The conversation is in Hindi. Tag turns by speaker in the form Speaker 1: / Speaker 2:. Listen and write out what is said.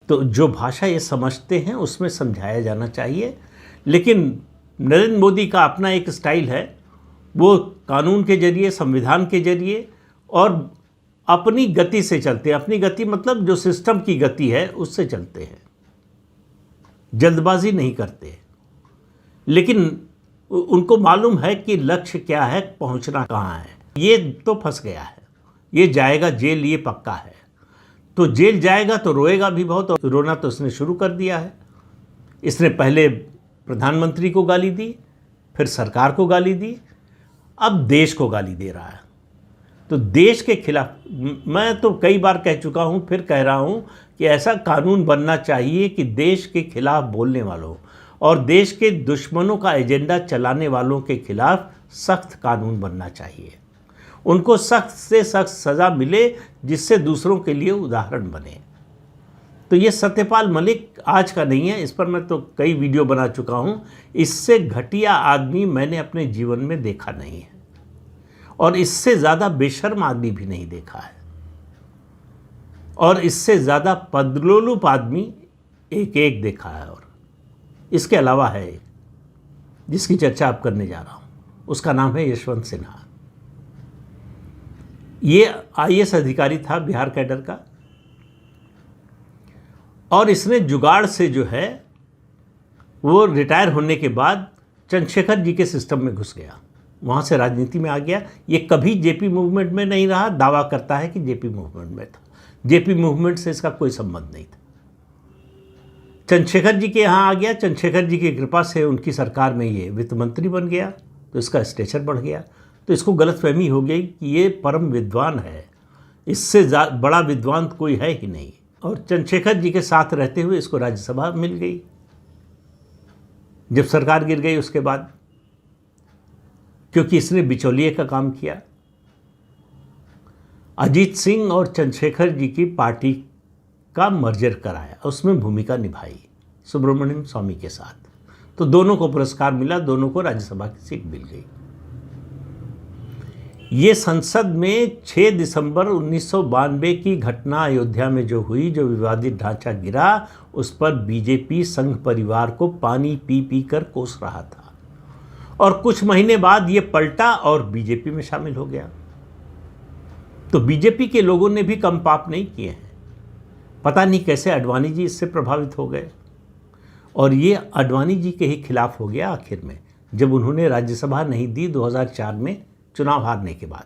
Speaker 1: तो जो भाषा ये समझते हैं उसमें समझाया जाना चाहिए। लेकिन नरेंद्र मोदी का अपना एक स्टाइल है, वो कानून के जरिए, संविधान के जरिए और अपनी गति से चलते हैं। अपनी गति मतलब जो सिस्टम की गति है उससे चलते हैं, जल्दबाजी नहीं करते। लेकिन उनको मालूम है कि लक्ष्य क्या है, पहुंचना कहाँ है। ये तो फंस गया है, ये जाएगा जेल, ये पक्का है। तो जेल जाएगा तो रोएगा भी बहुत, और रोना तो इसने शुरू कर दिया है। इसने पहले प्रधानमंत्री को गाली दी, फिर सरकार को गाली दी, अब देश को गाली दे रहा है। तो देश के खिलाफ मैं तो कई बार कह चुका हूँ, फिर कह रहा हूँ कि ऐसा कानून बनना चाहिए कि देश के खिलाफ बोलने वालों और देश के दुश्मनों का एजेंडा चलाने वालों के खिलाफ सख्त कानून बनना चाहिए। उनको सख्त से सख्त सज़ा मिले जिससे दूसरों के लिए उदाहरण बने। तो ये सत्यपाल मलिक आज का नहीं है, इस पर मैं तो कई वीडियो बना चुका हूँ। इससे घटिया आदमी मैंने अपने जीवन में देखा नहीं है, और इससे ज़्यादा बेशर्म आदमी भी नहीं देखा है, और इससे ज़्यादा पदलोलुप आदमी एक देखा है। और इसके अलावा है एक जिसकी चर्चा आप करने जा रहा हूँ, उसका नाम है यशवंत सिन्हा। ये आईएएस अधिकारी था बिहार कैडर का, और इसने जुगाड़ से जो है वो रिटायर होने के बाद चंद्रशेखर जी के सिस्टम में घुस गया, वहाँ से राजनीति में आ गया। ये कभी जेपी मूवमेंट में नहीं रहा, दावा करता है कि जेपी मूवमेंट में था। जेपी मूवमेंट से इसका कोई संबंध नहीं था। चंद्रशेखर जी के यहाँ आ गया, चंद्रशेखर जी की कृपा से उनकी सरकार में ये वित्त मंत्री बन गया, तो इसका स्टेचर बढ़ गया। तो इसको गलतफहमी हो गई कि ये परम विद्वान है, इससे बड़ा विद्वान कोई है ही नहीं। और चंद्रशेखर जी के साथ रहते हुए इसको राज्यसभा मिल गई जब सरकार गिर गई उसके बाद, क्योंकि इसने बिचौलिए का काम किया। अजीत सिंह और चंद्रशेखर जी की पार्टी का मर्जर कराया, उसमें भूमिका निभाई सुब्रमण्यम स्वामी के साथ। तो दोनों को पुरस्कार मिला, दोनों को राज्यसभा की सीट मिल गई। ये संसद में 6 दिसंबर 1992 की घटना अयोध्या में जो हुई, जो विवादित ढांचा गिरा, उस पर बीजेपी संघ परिवार को पानी पी पी कर कोस रहा था। और कुछ महीने बाद ये पलटा और बीजेपी में शामिल हो गया। तो बीजेपी के लोगों ने भी कम पाप नहीं किए हैं। पता नहीं कैसे आडवाणी जी इससे प्रभावित हो गए, और ये आडवाणी जी के ही खिलाफ हो गया आखिर में, जब उन्होंने राज्यसभा नहीं दी 2004 में चुनाव हारने के बाद।